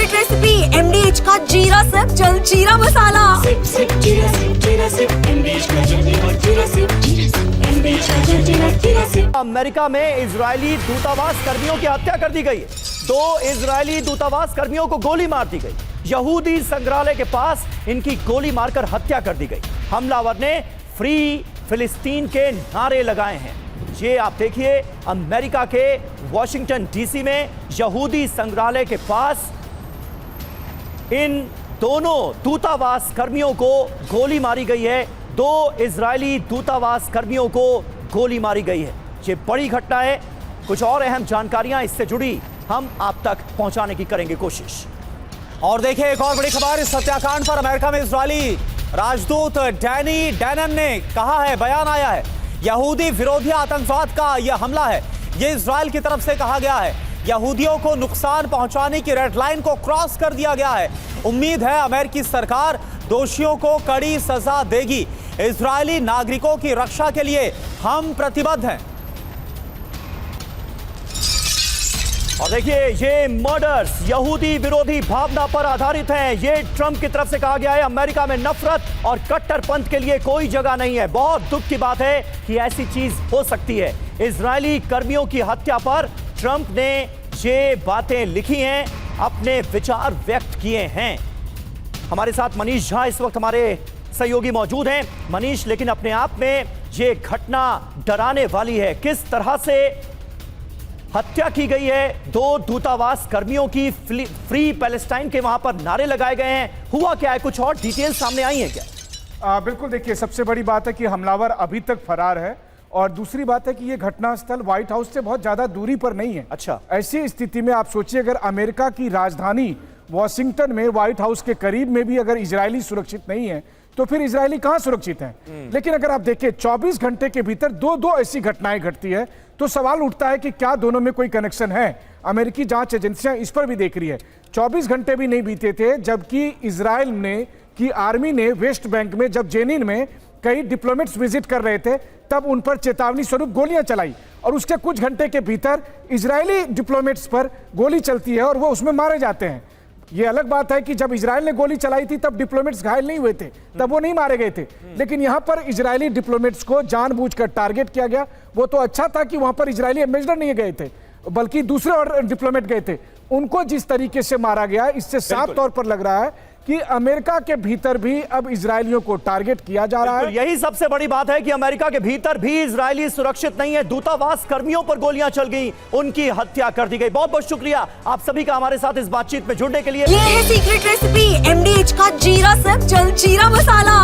Secret recipe MDH का जीरा SIP जल जीरा मसाला। सिप सिप जीरा सिप MDH का जल्दी और जीरा सिप MDH का जल्दी और जीरा सिप। अमेरिका में इजरायली दूतावास कर्मियों की हत्या कर दी गई है। 2 इजरायली दूतावास कर्मियों को गोली मार दी गई। यहूदी संग्रहालय के पास इनकी गोली मारकर हत्या कर दी गई। हमलावर ने फ्री फिलिस्तीन के नारे लगाए हैं। ये आप देखिए, अमेरिका के वॉशिंगटन डीसी में यहूदी संग्रहालय के पास इन दोनों दूतावास कर्मियों को गोली मारी गई है। 2 इजरायली दूतावास कर्मियों को गोली मारी गई है। ये बड़ी घटना है। कुछ और अहम जानकारियां इससे जुड़ी हम आप तक पहुंचाने की करेंगे कोशिश। और देखिए, एक और बड़ी खबर इस हत्याकांड पर अमेरिका में इजरायली राजदूत डैनी डैनन ने कहा है, बयान आया है, यहूदी विरोधी आतंकवाद का यह हमला है। यह इजराइल की तरफ से कहा गया है। यहूदियों को नुकसान पहुंचाने की रेड लाइन को क्रॉस कर दिया गया है। उम्मीद है अमेरिकी सरकार दोषियों को कड़ी सजा देगी। इजरायली नागरिकों की रक्षा के लिए हम प्रतिबद्ध हैं। और देखिए, ये मर्डर्स यहूदी विरोधी भावना पर आधारित हैं। ये ट्रंप की तरफ से कहा गया है। अमेरिका में नफरत और कट्टरपंथ के लिए कोई जगह नहीं है। बहुत दुख की बात है कि ऐसी चीज हो सकती है। इजरायली कर्मियों की हत्या पर ट्रंप ने ये बातें लिखी हैं, अपने विचार व्यक्त किए हैं। हमारे साथ मनीष झा इस वक्त हमारे सहयोगी मौजूद हैं। मनीष, लेकिन अपने आप में ये घटना डराने वाली है। किस तरह से हत्या की गई है 2 दूतावास कर्मियों की, फ्री पैलेस्टाइन के वहां पर नारे लगाए गए हैं। हुआ क्या है? कुछ और डिटेल सामने आई है क्या? बिल्कुल, देखिए, सबसे बड़ी बात है कि हमलावर अभी तक फरार है और दूसरी बात है कि ये घटनास्थल व्हाइट हाउस से बहुत ज्यादा दूरी पर नहीं है। अच्छा। ऐसी स्थिति में आप सोचिए, अगर अमेरिका की राजधानी वॉशिंगटन में व्हाइट हाउस के करीब में भी अगर इजरायली सुरक्षित नहीं है तो फिर इजरायली कहां सुरक्षित हैं? लेकिन अगर आप देखें 24 घंटे के भीतर 2 ऐसी घटनाएं घटती है तो सवाल उठता है कि क्या दोनों में कोई कनेक्शन है। अमेरिकी जांच एजेंसियां इस पर भी देख रही है। 24 घंटे भी नहीं बीते थे जबकि इजराइल ने की आर्मी ने वेस्ट बैंक में, जब जेनिन में कई डिप्लोमेट्स विजिट कर रहे थे, तब उन पर चेतावनी स्वरूप गोलियां चलाई और उसके कुछ घंटे के भीतर इजरायली डिप्लोमेट्स पर गोली चलती है और वो उसमें मारे जाते हैं। ये अलग बात है कि जब इजराइल ने गोली चलाई थी तब डिप्लोमेट्स घायल नहीं हुए थे, तब वो नहीं मारे गए थे। लेकिन यहां पर इजरायली डिप्लोमेट्स को जानबूझकर टारगेट किया गया। वो तो अच्छा था कि वहां पर इजरायली एम्बेसडर नहीं गए थे, बल्कि दूसरे और डिप्लोमेट गए थे। उनको जिस तरीके से मारा गया, इससे साफ तौर पर लग रहा है कि अमेरिका के भीतर भी अब इजरायलियों को टारगेट किया जा रहा है। यही सबसे बड़ी बात है कि अमेरिका के भीतर भी इजरायली सुरक्षित नहीं है। दूतावास कर्मियों पर गोलियां चल गई, उनकी हत्या कर दी गई। बहुत बहुत शुक्रिया आप सभी का हमारे साथ इस बातचीत में जुड़ने के लिए। ये है सीक्रेट रेसिपी MDH का जीरा सिप जल जीरा मसाला।